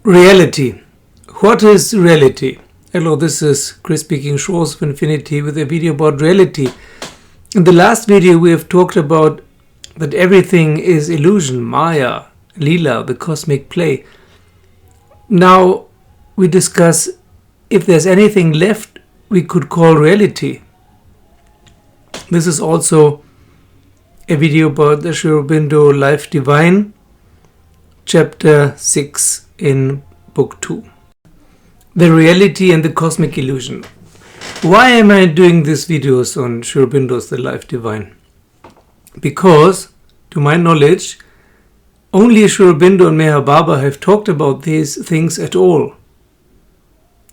Reality. What is reality? Hello, this is Chris speaking, Shores of Infinity, with a video about reality. In the last video we have talked about that everything is illusion, Maya, Leela, the cosmic play. Now we discuss if there's anything left we could call reality. This is also a video about the Sri Aurobindo Life Divine, chapter 6 in book 2. The reality and the cosmic illusion. Why am I doing these videos on Sri Aurobindo's The Life Divine? Because, to my knowledge, only Sri Aurobindo and Meher Baba have talked about these things at all.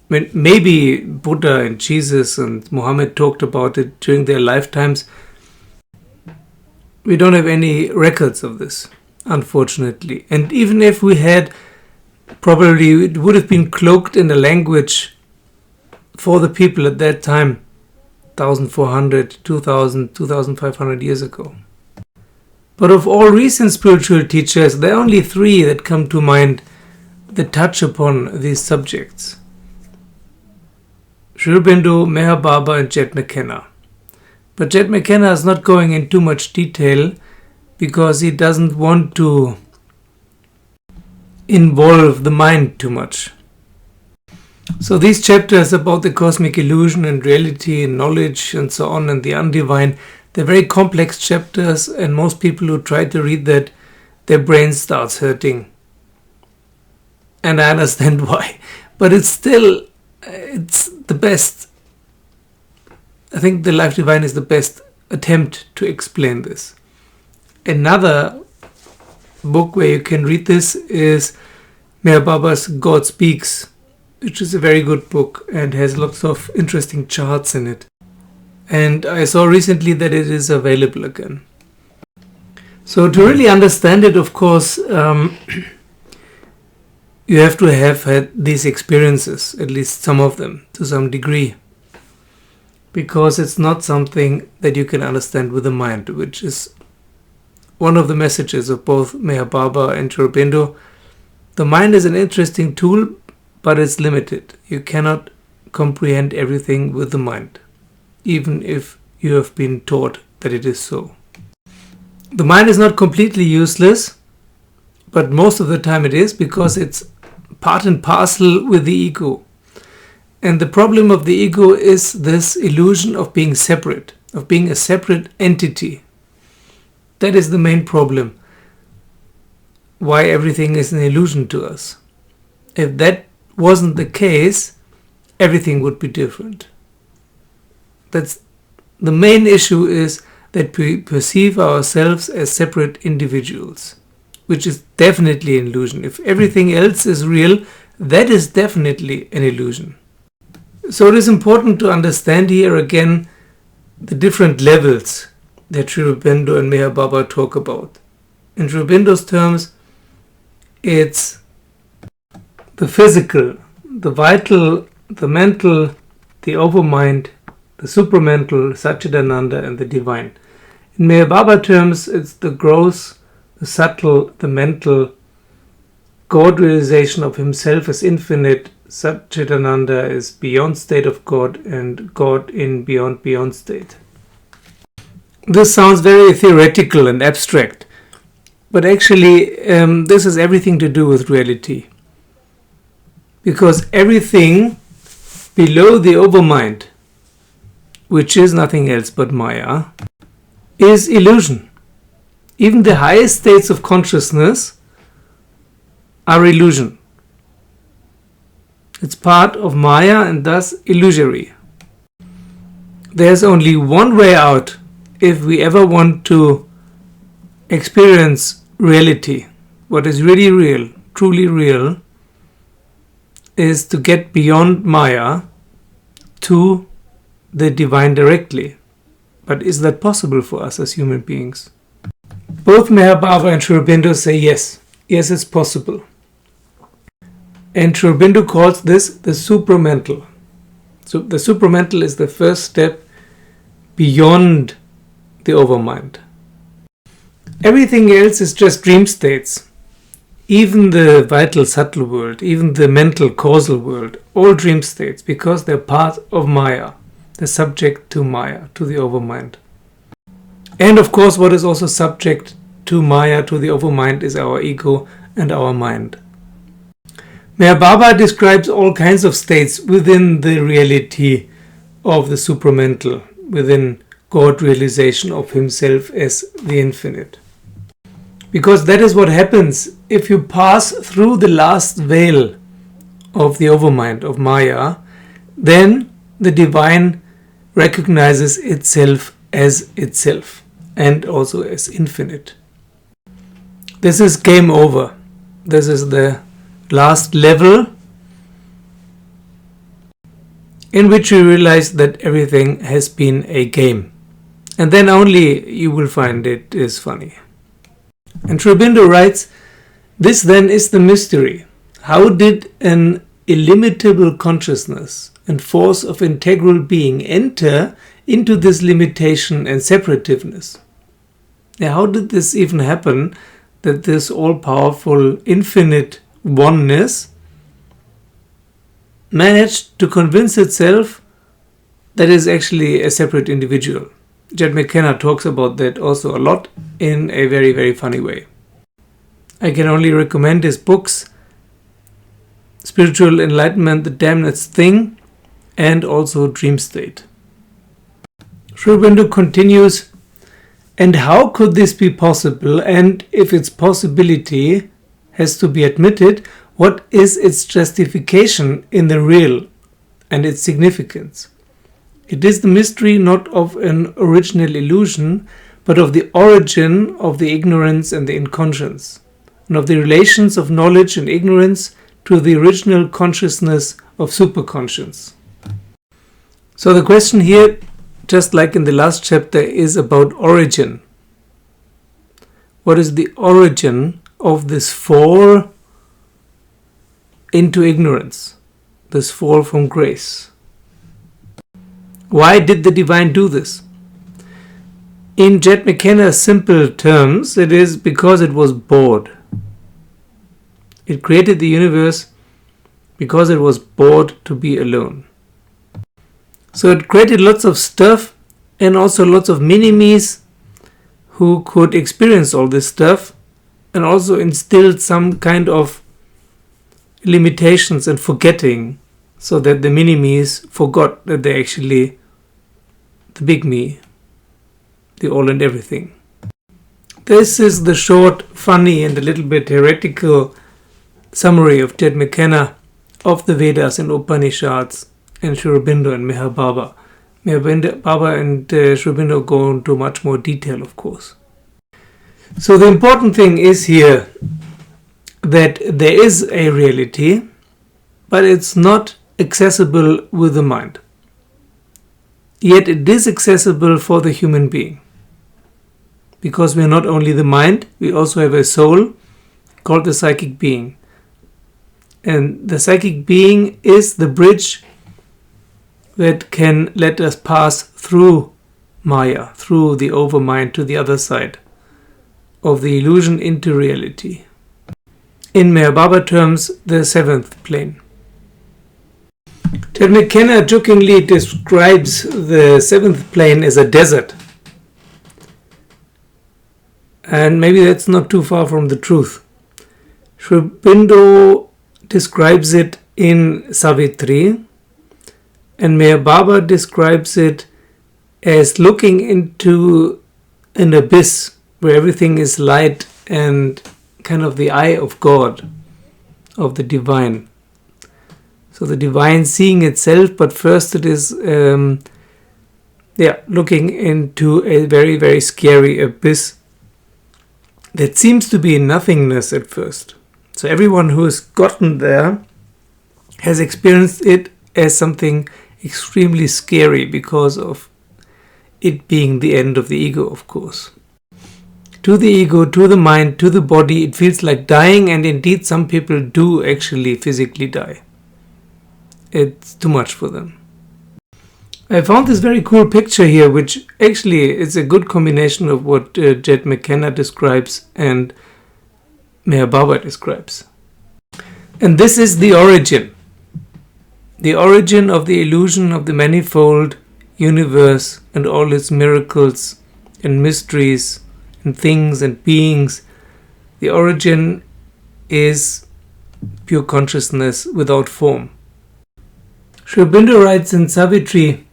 Maybe Buddha and Jesus and Muhammad talked about it during their lifetimes. We don't have any records of this, unfortunately. And even if we had, probably it would have been cloaked in a language for the people at that time, 1,400, 2,000, 2,500 years ago. But of all recent spiritual teachers, there are only three that come to mind that touch upon these subjects. Sri Aurobindo, Meher Baba and Jed McKenna. But Jed McKenna is not going in too much detail because he doesn't want to involve the mind too much. So these chapters about the cosmic illusion and reality and knowledge and so on and the undivine, they're very complex chapters, and most people who try to read that, their brain starts hurting. And I understand why. But it's the best. I think the Life Divine is the best attempt to explain this. Another book where you can read this is Meher Baba's God Speaks, which is a very good book and has lots of interesting charts in it. And I saw recently that it is available again. So to really understand it, of course, you have to have had these experiences, at least some of them, to some degree. Because it's not something that you can understand with the mind, which is one of the messages of both Meher Baba and Sri Aurobindo. The mind is an interesting tool, but it's limited. You cannot comprehend everything with the mind, even if you have been taught that it is so. The mind is not completely useless, but most of the time it is, because it's part and parcel with the ego. And the problem of the ego is this illusion of being separate, of being a separate entity. That is the main problem, why everything is an illusion to us. If that wasn't the case, everything would be different. That's the main issue, is that we perceive ourselves as separate individuals, which is definitely an illusion. If everything else is real, that is definitely an illusion. So it is important to understand here again the different levels that Sri Aurobindo and Meher Baba talk about. In Sri Aurobindo's terms, it's the physical, the vital, the mental, the overmind, the supramental, Satchidananda, and the divine. In Meher Baba terms, it's the gross, the subtle, the mental, God realization of himself as infinite. Satchidananda is beyond state of God, and God in beyond state. This sounds very theoretical and abstract, but actually this has everything to do with reality. Because everything below the overmind, which is nothing else but Maya, is illusion. Even the highest states of consciousness are illusion. It's part of Maya and thus illusory. There's only one way out if we ever want to experience reality. What is really real, truly real, is to get beyond Maya to the divine directly. But is that possible for us as human beings? Both Meher Baba and Sri Aurobindo say yes. Yes, it's possible. And Sri Aurobindo calls this the supramental. So the supramental is the first step beyond the overmind. Everything else is just dream states. even the vital subtle world, even the mental causal world, all dream states, because they're part of Maya. They're subject to Maya, to the overmind. And of course, what is also subject to Maya, to the overmind, is our ego and our mind. Meher Baba describes all kinds of states within the reality of the supramental, within God realization of himself as the infinite. Because that is what happens if you pass through the last veil of the overmind, of Maya, then the divine recognizes itself as itself and also as infinite. This is game over. This is the last level in which you realize that everything has been a game. And then only you will find it is funny. And Sri Aurobindo writes, this then is the mystery. How did an illimitable consciousness and force of integral being enter into this limitation and separativeness? Now, how did this even happen, that this all-powerful infinite oneness managed to convince itself that it is actually a separate individual? Jed McKenna talks about that also a lot in a very, very funny way. I can only recommend his books, Spiritual Enlightenment The Damnedst Thing, and also Dream State. Sri Aurobindo continues, and how could this be possible? And if its possibility has to be admitted, what is its justification in the real and its significance? It is the mystery not of an original illusion, but of the origin of the ignorance and the inconscience, and of the relations of knowledge and ignorance to the original consciousness of superconscience. So the question here, just like in the last chapter, is about origin. What is the origin of this fall into ignorance, this fall from grace? Why did the divine do this? In Jed McKenna's simple terms, it is because it was bored. It created the universe because it was bored to be alone. So it created lots of stuff and also lots of mini-me's who could experience all this stuff, and also instilled some kind of limitations and forgetting, so that the mini-me's forgot that they're actually the big me, the all and everything. This is the short, funny and a little bit heretical summary of Jed McKenna of the Vedas and Upanishads and Sri Aurobindo and Meher Baba. Meher Baba and Sri Aurobindo go into much more detail, of course. So the important thing is here that there is a reality, but it's not accessible with the mind. Yet it is accessible for the human being. Because we are not only the mind, we also have a soul called the psychic being. And the psychic being is the bridge that can let us pass through Maya, through the overmind to the other side of the illusion into reality. In Meher Baba terms, the seventh plane. Jed McKenna jokingly describes the seventh plane as a desert. And maybe that's not too far from the truth. Sri Aurobindo describes it in Savitri, and Meher Baba describes it as looking into an abyss where everything is light and kind of the eye of God, of the divine. So the divine seeing itself, but first it is looking into a very, very scary abyss that seems to be nothingness at first. So everyone who has gotten there has experienced it as something extremely scary because of it being the end of the ego, of course. To the ego, to the mind, to the body, it feels like dying, and indeed some people do actually physically die. It's too much for them. I found this very cool picture here, which actually is a good combination of what Jed McKenna describes and Meher Baba describes. And this is the origin of the illusion of the manifold universe and all its miracles and mysteries and things and beings. The origin is pure consciousness without form. Sri Aurobindo writes in Savitri,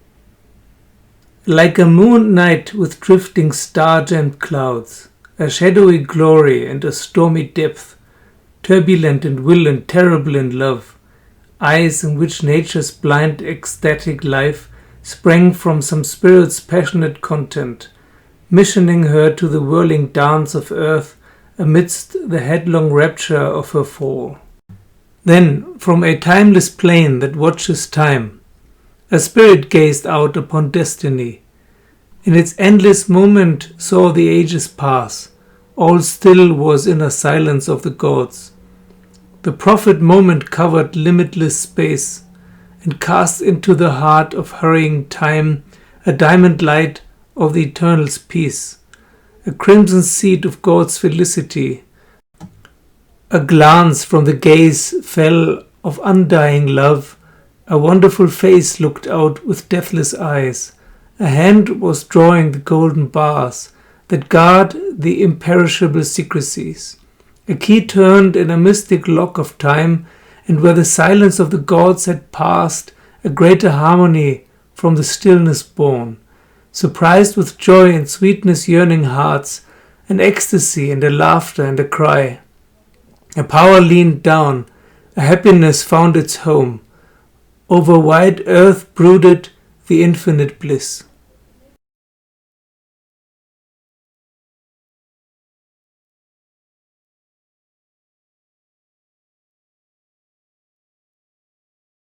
like a moon night with drifting star-gemmed clouds, a shadowy glory and a stormy depth, turbulent in will and terrible in love, eyes in which nature's blind ecstatic life sprang from some spirit's passionate content, missioning her to the whirling dance of earth amidst the headlong rapture of her fall. Then, from a timeless plane that watches time, a spirit gazed out upon destiny. In its endless moment saw the ages pass. All still was in a silence of the gods. The prophet moment covered limitless space and cast into the heart of hurrying time a diamond light of the eternal's peace, a crimson seed of God's felicity. A glance from the gaze fell of undying love. A wonderful face looked out with deathless eyes. A hand was drawing the golden bars that guard the imperishable secrecies. A key turned in a mystic lock of time, and where the silence of the gods had passed, a greater harmony from the stillness born. Surprised with joy and sweetness yearning hearts, an ecstasy and a laughter and a cry. A power leaned down, a happiness found its home. Over wide earth brooded the infinite bliss.